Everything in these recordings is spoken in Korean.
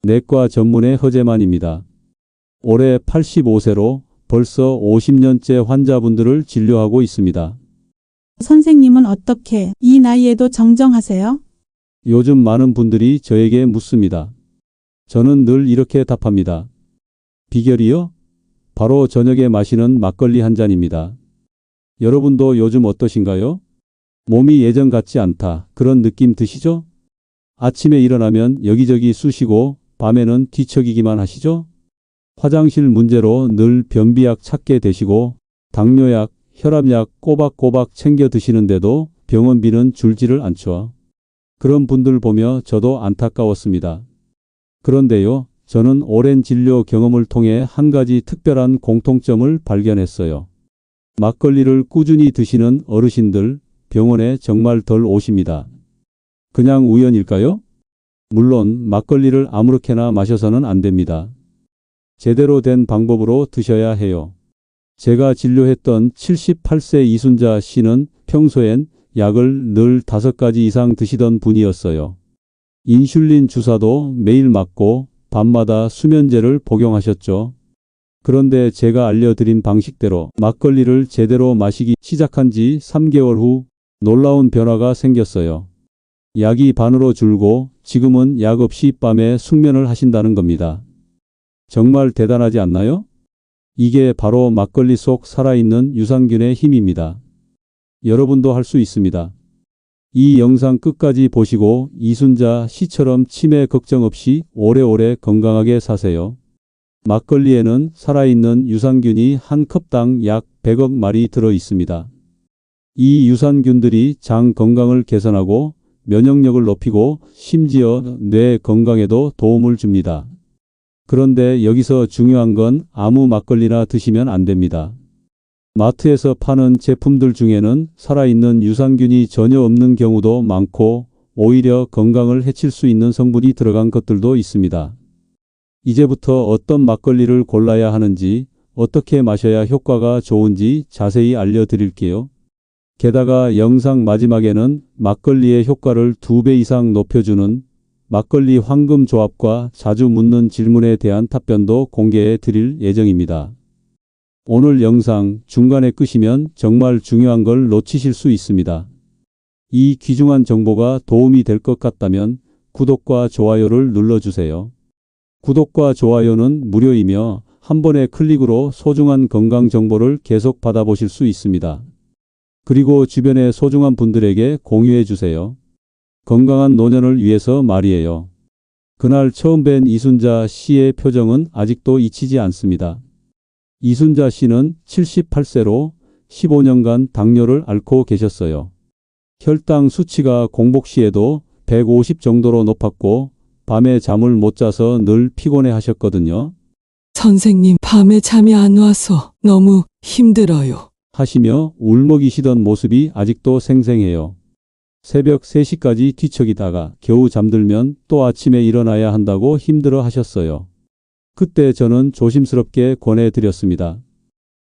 내과 전문의 허재만입니다. 올해 85세로 벌써 50년째 환자분들을 진료하고 있습니다. 선생님은 어떻게 이 나이에도 정정하세요? 요즘 많은 분들이 저에게 묻습니다. 저는 늘 이렇게 답합니다. 비결이요? 바로 저녁에 마시는 막걸리 한 잔입니다. 여러분도 요즘 어떠신가요? 몸이 예전 같지 않다. 그런 느낌 드시죠? 아침에 일어나면 여기저기 쑤시고 밤에는 뒤척이기만 하시죠? 화장실 문제로 늘 변비약 찾게 되시고 당뇨약, 혈압약 꼬박꼬박 챙겨 드시는데도 병원비는 줄지를 않죠. 그런 분들 보며 저도 안타까웠습니다. 그런데요, 저는 오랜 진료 경험을 통해 한 가지 특별한 공통점을 발견했어요. 막걸리를 꾸준히 드시는 어르신들, 병원에 정말 덜 오십니다. 그냥 우연일까요? 물론 막걸리를 아무렇게나 마셔서는 안 됩니다. 제대로 된 방법으로 드셔야 해요. 제가 진료했던 78세 이순자 씨는 평소엔 약을 늘 5가지 이상 드시던 분이었어요. 인슐린 주사도 매일 맞고 밤마다 수면제를 복용하셨죠. 그런데 제가 알려드린 방식대로 막걸리를 제대로 마시기 시작한 지 3개월 후 놀라운 변화가 생겼어요. 약이 반으로 줄고 지금은 약 없이 밤에 숙면을 하신다는 겁니다. 정말 대단하지 않나요? 이게 바로 막걸리 속 살아있는 유산균의 힘입니다. 여러분도 할 수 있습니다. 이 영상 끝까지 보시고 이순자 씨처럼 치매 걱정 없이 오래오래 건강하게 사세요. 막걸리에는 살아있는 유산균이 한 컵당 약 100억 마리 들어 있습니다. 이 유산균들이 장 건강을 개선하고 면역력을 높이고 심지어 뇌 건강에도 도움을 줍니다. 그런데 여기서 중요한 건 아무 막걸리나 드시면 안 됩니다. 마트에서 파는 제품들 중에는 살아있는 유산균이 전혀 없는 경우도 많고 오히려 건강을 해칠 수 있는 성분이 들어간 것들도 있습니다. 이제부터 어떤 막걸리를 골라야 하는지, 어떻게 마셔야 효과가 좋은지 자세히 알려드릴게요. 게다가 영상 마지막에는 막걸리의 효과를 2배 이상 높여주는 막걸리 황금 조합과 자주 묻는 질문에 대한 답변도 공개해 드릴 예정입니다. 오늘 영상 중간에 끄시면 정말 중요한 걸 놓치실 수 있습니다. 이 귀중한 정보가 도움이 될 것 같다면 구독과 좋아요를 눌러주세요. 구독과 좋아요는 무료이며 한 번의 클릭으로 소중한 건강 정보를 계속 받아보실 수 있습니다. 그리고 주변의 소중한 분들에게 공유해 주세요. 건강한 노년을 위해서 말이에요. 그날 처음 뵌 이순자 씨의 표정은 아직도 잊히지 않습니다. 이순자 씨는 78세로 15년간 당뇨를 앓고 계셨어요. 혈당 수치가 공복 시에도 150 정도로 높았고 밤에 잠을 못 자서 늘 피곤해 하셨거든요. 선생님, 밤에 잠이 안 와서 너무 힘들어요. 하시며 울먹이시던 모습이 아직도 생생해요. 새벽 3시까지 뒤척이다가 겨우 잠들면 또 아침에 일어나야 한다고 힘들어 하셨어요. 그때 저는 조심스럽게 권해드렸습니다.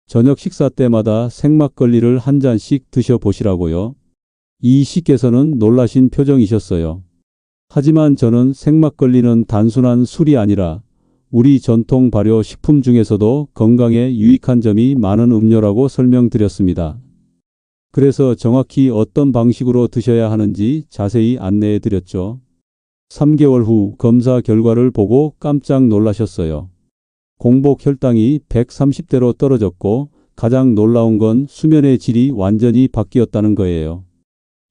저녁 식사 때마다 생막걸리를 한 잔씩 드셔보시라고요. 이 씨께서는 놀라신 표정이셨어요. 하지만 저는 생막걸리는 단순한 술이 아니라 우리 전통 발효 식품 중에서도 건강에 유익한 점이 많은 음료라고 설명드렸습니다. 그래서 정확히 어떤 방식으로 드셔야 하는지 자세히 안내해 드렸죠. 3개월 후 검사 결과를 보고 깜짝 놀라셨어요. 공복 혈당이 130대로 떨어졌고 가장 놀라운 건 수면의 질이 완전히 바뀌었다는 거예요.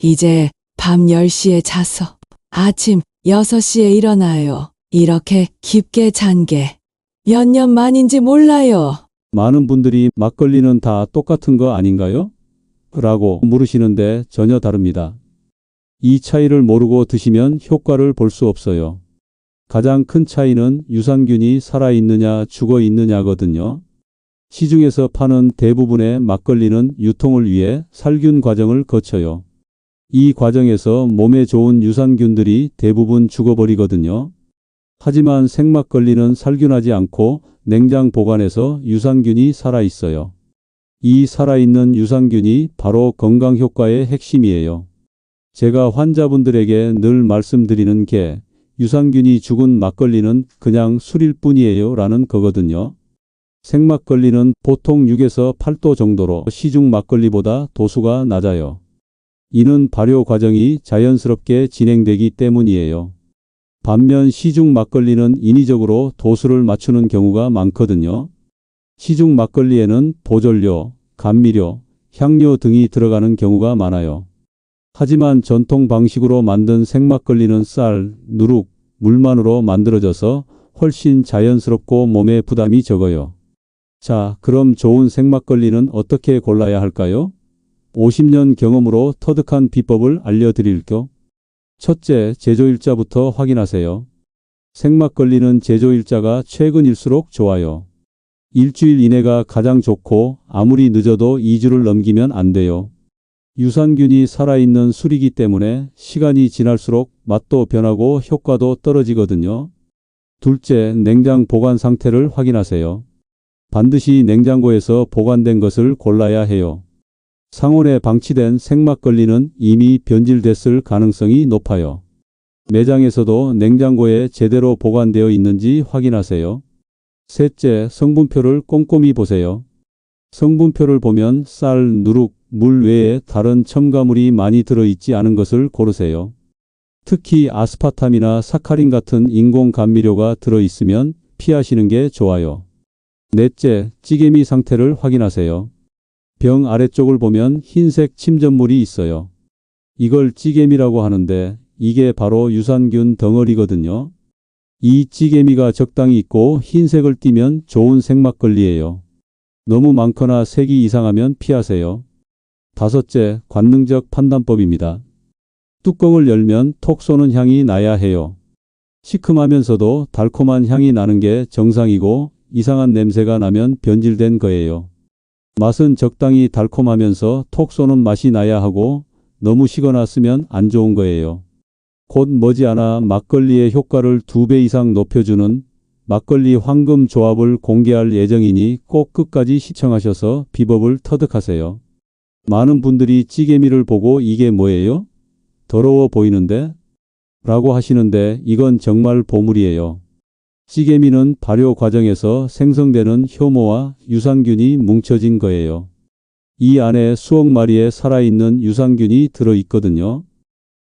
이제 밤 10시에 자서 아침 6시에 일어나요. 이렇게 깊게 잔 게 몇 년 만인지 몰라요. 많은 분들이 막걸리는 다 똑같은 거 아닌가요? 라고 물으시는데 전혀 다릅니다. 이 차이를 모르고 드시면 효과를 볼 수 없어요. 가장 큰 차이는 유산균이 살아있느냐 죽어있느냐거든요. 시중에서 파는 대부분의 막걸리는 유통을 위해 살균 과정을 거쳐요. 이 과정에서 몸에 좋은 유산균들이 대부분 죽어버리거든요. 하지만 생막걸리는 살균하지 않고 냉장 보관해서 유산균이 살아있어요. 이 살아있는 유산균이 바로 건강 효과의 핵심이에요. 제가 환자분들에게 늘 말씀드리는 게 유산균이 죽은 막걸리는 그냥 술일 뿐이에요 라는 거거든요. 생막걸리는 보통 6에서 8도 정도로 시중 막걸리보다 도수가 낮아요. 이는 발효 과정이 자연스럽게 진행되기 때문이에요. 반면 시중 막걸리는 인위적으로 도수를 맞추는 경우가 많거든요. 시중 막걸리에는 보존료, 감미료, 향료 등이 들어가는 경우가 많아요. 하지만 전통 방식으로 만든 생막걸리는 쌀, 누룩, 물만으로 만들어져서 훨씬 자연스럽고 몸에 부담이 적어요. 자, 그럼 좋은 생막걸리는 어떻게 골라야 할까요? 50년 경험으로 터득한 비법을 알려드릴게요. 첫째, 제조일자부터 확인하세요. 생막걸리는 제조일자가 최근일수록 좋아요. 일주일 이내가 가장 좋고 아무리 늦어도 2주를 넘기면 안 돼요. 유산균이 살아있는 술이기 때문에 시간이 지날수록 맛도 변하고 효과도 떨어지거든요. 둘째, 냉장 보관 상태를 확인하세요. 반드시 냉장고에서 보관된 것을 골라야 해요. 상온에 방치된 생막걸리는 이미 변질됐을 가능성이 높아요. 매장에서도 냉장고에 제대로 보관되어 있는지 확인하세요. 셋째, 성분표를 꼼꼼히 보세요. 성분표를 보면 쌀, 누룩, 물 외에 다른 첨가물이 많이 들어있지 않은 것을 고르세요. 특히 아스파탐이나 사카린 같은 인공 감미료가 들어있으면 피하시는 게 좋아요. 넷째, 찌개미 상태를 확인하세요. 병 아래쪽을 보면 흰색 침전물이 있어요. 이걸 찌개미라고 하는데 이게 바로 유산균 덩어리거든요. 이 찌개미가 적당히 있고 흰색을 띠면 좋은 생막걸리예요. 너무 많거나 색이 이상하면 피하세요. 다섯째, 관능적 판단법입니다. 뚜껑을 열면 톡 쏘는 향이 나야 해요. 시큼하면서도 달콤한 향이 나는 게 정상이고 이상한 냄새가 나면 변질된 거예요. 맛은 적당히 달콤하면서 톡 쏘는 맛이 나야 하고 너무 식어나 쓰면 안 좋은 거예요. 곧 머지않아 막걸리의 효과를 2배 이상 높여주는 막걸리 황금 조합을 공개할 예정이니 꼭 끝까지 시청하셔서 비법을 터득하세요. 많은 분들이 찌개미를 보고 이게 뭐예요? 더러워 보이는데? 라고 하시는데 이건 정말 보물이에요. 찌개미는 발효 과정에서 생성되는 효모와 유산균이 뭉쳐진 거예요. 이 안에 수억 마리의 살아있는 유산균이 들어있거든요.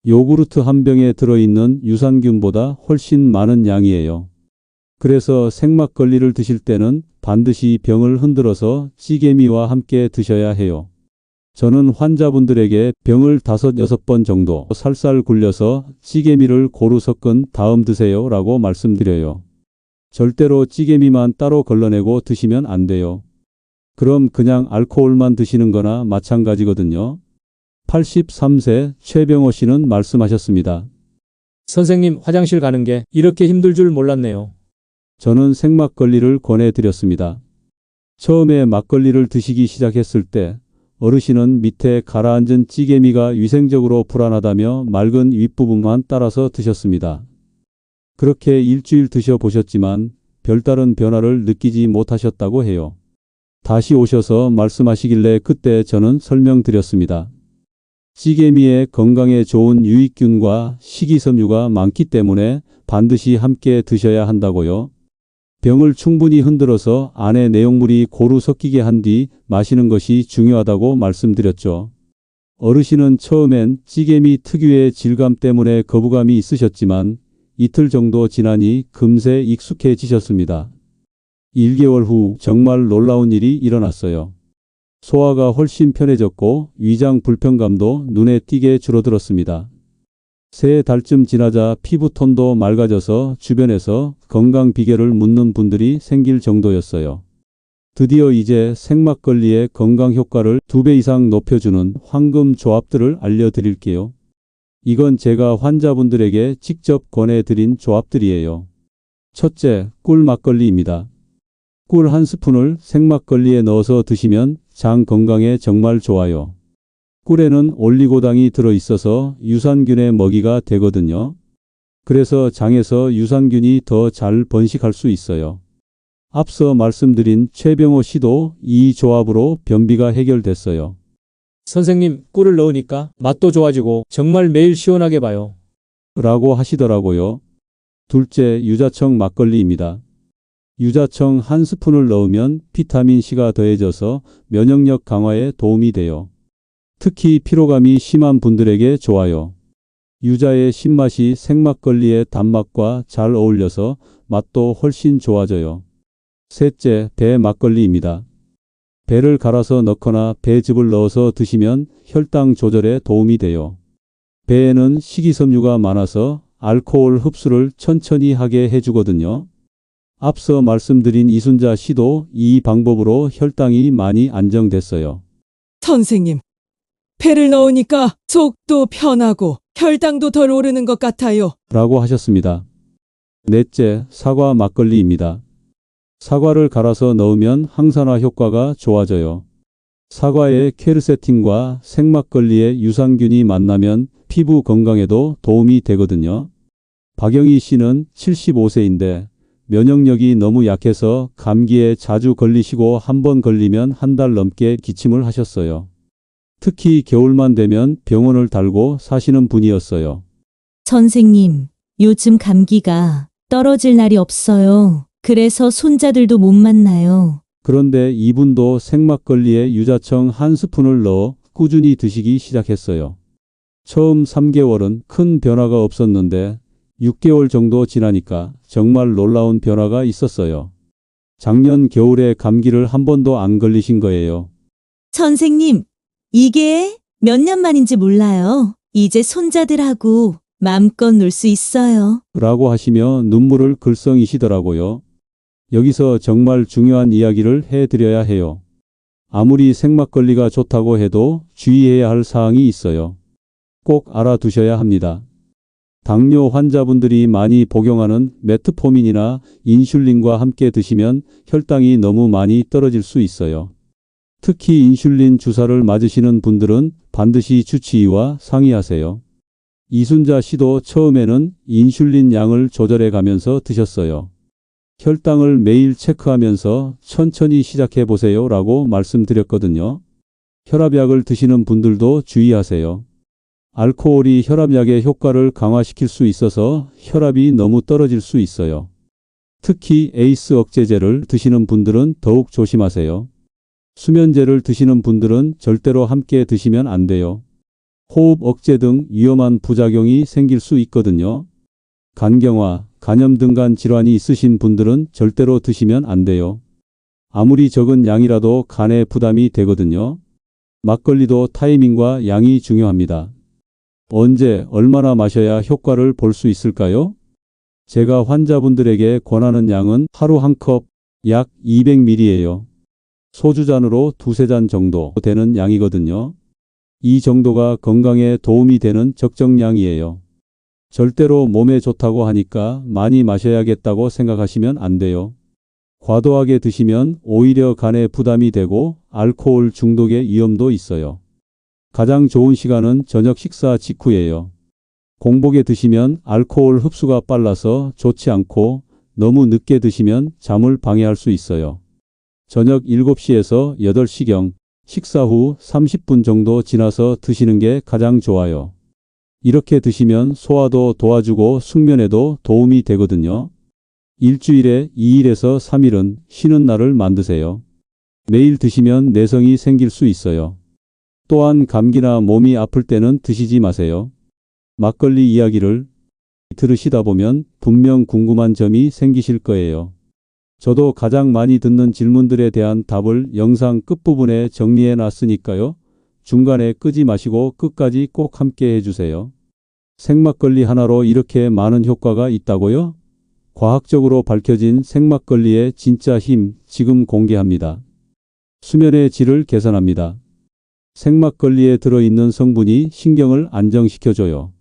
요구르트 한 병에 들어있는 유산균보다 훨씬 많은 양이에요. 그래서 생막걸리를 드실 때는 반드시 병을 흔들어서 찌개미와 함께 드셔야 해요. 저는 환자분들에게 병을 5, 6번 정도 살살 굴려서 찌개미를 고루 섞은 다음 드세요 라고 말씀드려요. 절대로 찌개미만 따로 걸러내고 드시면 안 돼요. 그럼 그냥 알코올만 드시는 거나 마찬가지거든요. 83세 최병호 씨는 말씀하셨습니다. 선생님, 화장실 가는 게 이렇게 힘들 줄 몰랐네요. 저는 생막걸리를 권해드렸습니다. 처음에 막걸리를 드시기 시작했을 때 어르신은 밑에 가라앉은 찌개미가 위생적으로 불안하다며 맑은 윗부분만 따라서 드셨습니다. 그렇게 일주일 드셔보셨지만 별다른 변화를 느끼지 못하셨다고 해요. 다시 오셔서 말씀하시길래 그때 저는 설명드렸습니다. 찌개미에 건강에 좋은 유익균과 식이섬유가 많기 때문에 반드시 함께 드셔야 한다고요. 병을 충분히 흔들어서 안에 내용물이 고루 섞이게 한 뒤 마시는 것이 중요하다고 말씀드렸죠. 어르신은 처음엔 찌개미 특유의 질감 때문에 거부감이 있으셨지만 이틀 정도 지나니 금세 익숙해지셨습니다. 1개월 후 정말 놀라운 일이 일어났어요. 소화가 훨씬 편해졌고 위장 불편감도 눈에 띄게 줄어들었습니다. 3달쯤 지나자 피부톤도 맑아져서 주변에서 건강 비결을 묻는 분들이 생길 정도였어요. 드디어 이제 생막걸리의 건강 효과를 2배 이상 높여주는 황금 조합들을 알려드릴게요. 이건 제가 환자분들에게 직접 권해드린 조합들이에요. 첫째, 꿀 막걸리입니다. 꿀 1스푼을 생막걸리에 넣어서 드시면 장 건강에 정말 좋아요. 꿀에는 올리고당이 들어있어서 유산균의 먹이가 되거든요. 그래서 장에서 유산균이 더 잘 번식할 수 있어요. 앞서 말씀드린 최병호 씨도 이 조합으로 변비가 해결됐어요. 선생님, 꿀을 넣으니까 맛도 좋아지고 정말 매일 시원하게 봐요. 라고 하시더라고요. 둘째, 유자청 막걸리입니다. 유자청 한 스푼을 넣으면 비타민C가 더해져서 면역력 강화에 도움이 돼요. 특히 피로감이 심한 분들에게 좋아요. 유자의 신맛이 생막걸리의 단맛과 잘 어울려서 맛도 훨씬 좋아져요. 셋째, 배 막걸리입니다. 배를 갈아서 넣거나 배즙을 넣어서 드시면 혈당 조절에 도움이 돼요. 배에는 식이섬유가 많아서 알코올 흡수를 천천히 하게 해주거든요. 앞서 말씀드린 이순자 씨도 이 방법으로 혈당이 많이 안정됐어요. 선생님, 배를 넣으니까 속도 편하고 혈당도 덜 오르는 것 같아요. 라고 하셨습니다. 넷째, 사과 막걸리입니다. 사과를 갈아서 넣으면 항산화 효과가 좋아져요. 사과의 퀘르세틴과 생막걸리의 유산균이 만나면 피부 건강에도 도움이 되거든요. 박영희 씨는 75세인데 면역력이 너무 약해서 감기에 자주 걸리시고 한 번 걸리면 한 달 넘게 기침을 하셨어요. 특히 겨울만 되면 병원을 달고 사시는 분이었어요. 선생님, 요즘 감기가 떨어질 날이 없어요. 그래서 손자들도 못 만나요. 그런데 이분도 생막걸리에 유자청 한 스푼을 넣어 꾸준히 드시기 시작했어요. 처음 3개월은 큰 변화가 없었는데 6개월 정도 지나니까 정말 놀라운 변화가 있었어요. 작년 겨울에 감기를 한 번도 안 걸리신 거예요. 선생님, 이게 몇 년 만인지 몰라요. 이제 손자들하고 마음껏 놀 수 있어요. 라고 하시며 눈물을 글썽이시더라고요. 여기서 정말 중요한 이야기를 해드려야 해요. 아무리 생막걸리가 좋다고 해도 주의해야 할 사항이 있어요. 꼭 알아두셔야 합니다. 당뇨 환자분들이 많이 복용하는 메트포민이나 인슐린과 함께 드시면 혈당이 너무 많이 떨어질 수 있어요. 특히 인슐린 주사를 맞으시는 분들은 반드시 주치의와 상의하세요. 이순자 씨도 처음에는 인슐린 양을 조절해 가면서 드셨어요. 혈당을 매일 체크하면서 천천히 시작해 보세요 라고 말씀드렸거든요. 혈압약을 드시는 분들도 주의하세요. 알코올이 혈압약의 효과를 강화시킬 수 있어서 혈압이 너무 떨어질 수 있어요. 특히 에이스 억제제를 드시는 분들은 더욱 조심하세요. 수면제를 드시는 분들은 절대로 함께 드시면 안 돼요. 호흡 억제 등 위험한 부작용이 생길 수 있거든요. 간경화, 간염 등간 질환이 있으신 분들은 절대로 드시면 안 돼요. 아무리 적은 양이라도 간에 부담이 되거든요. 막걸리도 타이밍과 양이 중요합니다. 언제, 얼마나 마셔야 효과를 볼 수 있을까요? 제가 환자분들에게 권하는 양은 하루 한 컵, 약 200ml예요. 소주잔으로 2~3잔 정도 되는 양이거든요. 이 정도가 건강에 도움이 되는 적정량이에요. 절대로 몸에 좋다고 하니까 많이 마셔야겠다고 생각하시면 안 돼요. 과도하게 드시면 오히려 간에 부담이 되고 알코올 중독의 위험도 있어요. 가장 좋은 시간은 저녁 식사 직후예요. 공복에 드시면 알코올 흡수가 빨라서 좋지 않고 너무 늦게 드시면 잠을 방해할 수 있어요. 저녁 7시에서 8시경, 식사 후 30분 정도 지나서 드시는 게 가장 좋아요. 이렇게 드시면 소화도 도와주고 숙면에도 도움이 되거든요. 일주일에 2일에서 3일은 쉬는 날을 만드세요. 매일 드시면 내성이 생길 수 있어요. 또한 감기나 몸이 아플 때는 드시지 마세요. 막걸리 이야기를 들으시다 보면 분명 궁금한 점이 생기실 거예요. 저도 가장 많이 듣는 질문들에 대한 답을 영상 끝부분에 정리해 놨으니까요. 중간에 끄지 마시고 끝까지 꼭 함께 해주세요. 생막걸리 하나로 이렇게 많은 효과가 있다고요? 과학적으로 밝혀진 생막걸리의 진짜 힘 지금 공개합니다. 수면의 질을 개선합니다. 생막걸리에 들어있는 성분이 신경을 안정시켜줘요.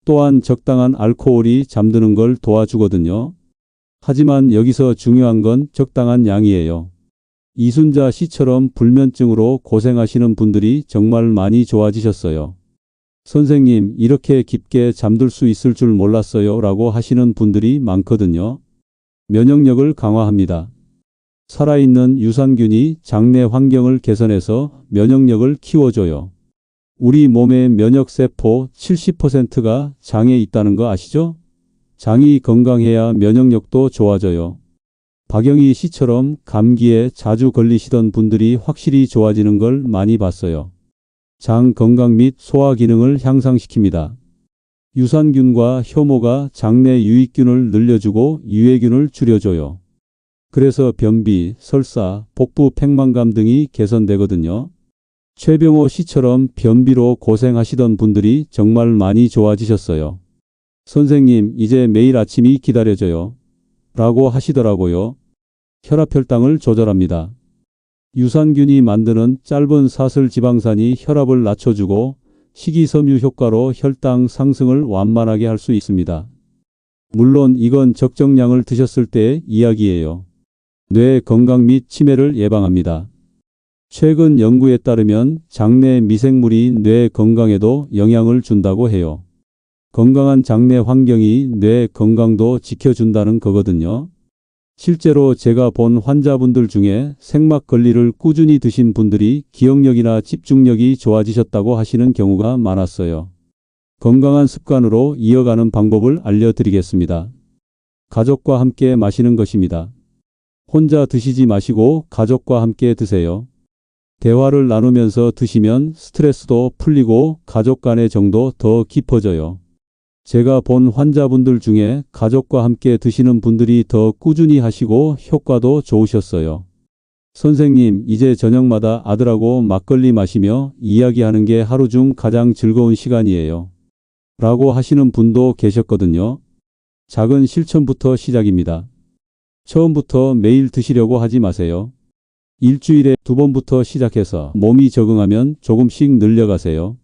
또한 적당한 알코올이 잠드는 걸 도와주거든요. 하지만 여기서 중요한 건 적당한 양이에요. 이순자 씨처럼 불면증으로 고생하시는 분들이 정말 많이 좋아지셨어요. 선생님, 이렇게 깊게 잠들 수 있을 줄 몰랐어요 라고 하시는 분들이 많거든요. 면역력을 강화합니다. 살아있는 유산균이 장내 환경을 개선해서 면역력을 키워줘요. 우리 몸의 면역세포 70%가 장에 있다는 거 아시죠? 장이 건강해야 면역력도 좋아져요. 박영희 씨처럼 감기에 자주 걸리시던 분들이 확실히 좋아지는 걸 많이 봤어요. 장 건강 및 소화 기능을 향상시킵니다. 유산균과 효모가 장내 유익균을 늘려주고 유해균을 줄여줘요. 그래서 변비, 설사, 복부 팽만감 등이 개선되거든요. 최병호 씨처럼 변비로 고생하시던 분들이 정말 많이 좋아지셨어요. 선생님, 이제 매일 아침이 기다려져요. 라고 하시더라고요. 혈압혈당을 조절합니다. 유산균이 만드는 짧은 사슬 지방산이 혈압을 낮춰주고 식이섬유 효과로 혈당 상승을 완만하게 할 수 있습니다. 물론 이건 적정량을 드셨을 때의 이야기예요. 뇌 건강 및 치매를 예방합니다. 최근 연구에 따르면 장내 미생물이 뇌 건강에도 영향을 준다고 해요. 건강한 장내 환경이 뇌 건강도 지켜준다는 거거든요. 실제로 제가 본 환자분들 중에 생막걸리를 꾸준히 드신 분들이 기억력이나 집중력이 좋아지셨다고 하시는 경우가 많았어요. 건강한 습관으로 이어가는 방법을 알려드리겠습니다. 가족과 함께 마시는 것입니다. 혼자 드시지 마시고 가족과 함께 드세요. 대화를 나누면서 드시면 스트레스도 풀리고 가족 간의 정도 더 깊어져요. 제가 본 환자분들 중에 가족과 함께 드시는 분들이 더 꾸준히 하시고 효과도 좋으셨어요. 선생님, 이제 저녁마다 아들하고 막걸리 마시며 이야기하는 게 하루 중 가장 즐거운 시간이에요. 라고 하시는 분도 계셨거든요. 작은 실천부터 시작입니다. 처음부터 매일 드시려고 하지 마세요. 일주일에 2번부터 시작해서 몸이 적응하면 조금씩 늘려가세요.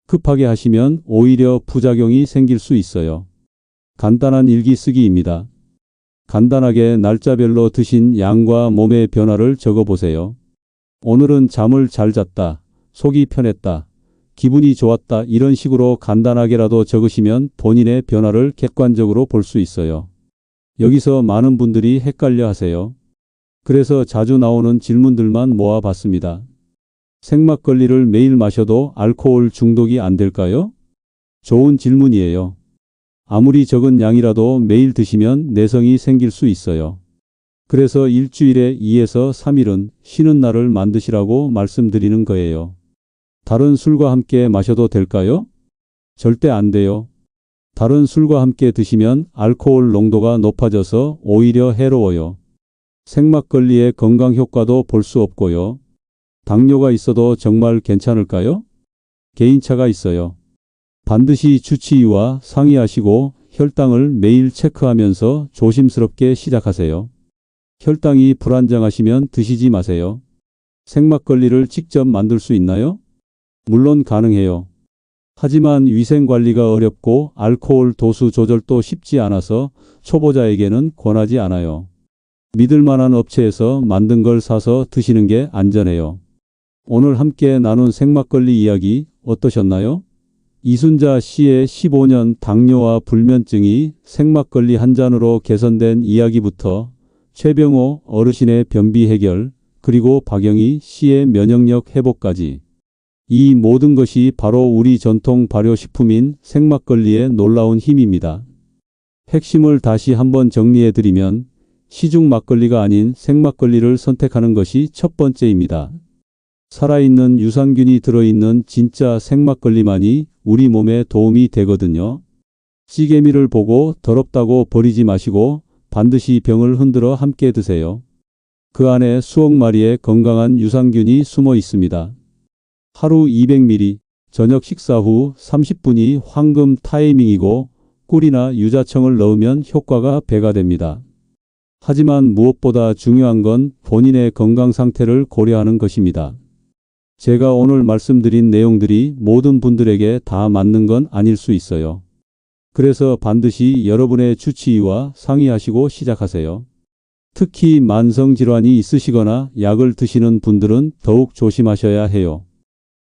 급하게 하시면 오히려 부작용이 생길 수 있어요. 간단한 일기 쓰기입니다. 간단하게 날짜별로 드신 양과 몸의 변화를 적어보세요. 오늘은 잠을 잘 잤다, 속이 편했다, 기분이 좋았다 이런 식으로 간단하게라도 적으시면 본인의 변화를 객관적으로 볼 수 있어요. 여기서 많은 분들이 헷갈려 하세요. 그래서 자주 나오는 질문들만 모아봤습니다. 생막걸리를 매일 마셔도 알코올 중독이 안 될까요? 좋은 질문이에요. 아무리 적은 양이라도 매일 드시면 내성이 생길 수 있어요. 그래서 일주일에 2에서 3일은 쉬는 날을 만드시라고 말씀드리는 거예요. 다른 술과 함께 마셔도 될까요? 절대 안 돼요. 다른 술과 함께 드시면 알코올 농도가 높아져서 오히려 해로워요. 생막걸리의 건강 효과도 볼 수 없고요. 당뇨가 있어도 정말 괜찮을까요? 개인차가 있어요. 반드시 주치의와 상의하시고 혈당을 매일 체크하면서 조심스럽게 시작하세요. 혈당이 불안정하시면 드시지 마세요. 생막걸리를 직접 만들 수 있나요? 물론 가능해요. 하지만 위생관리가 어렵고 알코올 도수 조절도 쉽지 않아서 초보자에게는 권하지 않아요. 믿을 만한 업체에서 만든 걸 사서 드시는 게 안전해요. 오늘 함께 나눈 생막걸리 이야기 어떠셨나요? 이순자 씨의 15년 당뇨와 불면증이 생막걸리 한 잔으로 개선된 이야기부터 최병호 어르신의 변비 해결, 그리고 박영희 씨의 면역력 회복까지. 이 모든 것이 바로 우리 전통 발효식품인 생막걸리의 놀라운 힘입니다. 핵심을 다시 한번 정리해드리면 시중 막걸리가 아닌 생막걸리를 선택하는 것이 첫 번째입니다. 살아있는 유산균이 들어있는 진짜 생막걸리만이 우리 몸에 도움이 되거든요. 찌개미를 보고 더럽다고 버리지 마시고 반드시 병을 흔들어 함께 드세요. 그 안에 수억 마리의 건강한 유산균이 숨어 있습니다. 하루 200ml, 저녁 식사 후 30분이 황금 타이밍이고 꿀이나 유자청을 넣으면 효과가 배가 됩니다. 하지만 무엇보다 중요한 건 본인의 건강 상태를 고려하는 것입니다. 제가 오늘 말씀드린 내용들이 모든 분들에게 다 맞는 건 아닐 수 있어요. 그래서 반드시 여러분의 주치의와 상의하시고 시작하세요. 특히 만성질환이 있으시거나 약을 드시는 분들은 더욱 조심하셔야 해요.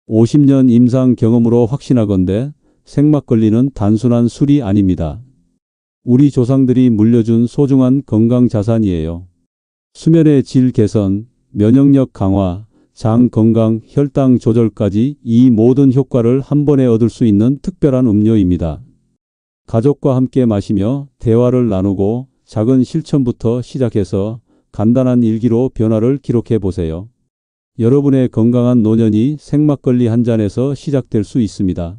50년 임상 경험으로 확신하건대 생막걸리는 단순한 술이 아닙니다. 우리 조상들이 물려준 소중한 건강 자산이에요. 수면의 질 개선, 면역력 강화, 장 건강, 혈당 조절까지 이 모든 효과를 한 번에 얻을 수 있는 특별한 음료입니다. 가족과 함께 마시며 대화를 나누고 작은 실천부터 시작해서 간단한 일기로 변화를 기록해 보세요. 여러분의 건강한 노년이 생막걸리 한 잔에서 시작될 수 있습니다.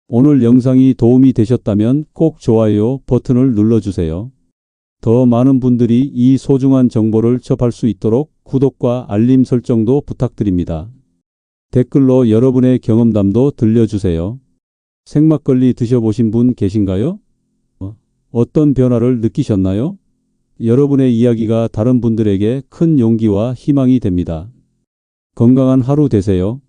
오늘 영상이 도움이 되셨다면 꼭 좋아요 버튼을 눌러주세요. 더 많은 분들이 이 소중한 정보를 접할 수 있도록 구독과 알림 설정도 부탁드립니다. 댓글로 여러분의 경험담도 들려주세요. 생막걸리 드셔보신 분 계신가요? 어떤 변화를 느끼셨나요? 여러분의 이야기가 다른 분들에게 큰 용기와 희망이 됩니다. 건강한 하루 되세요.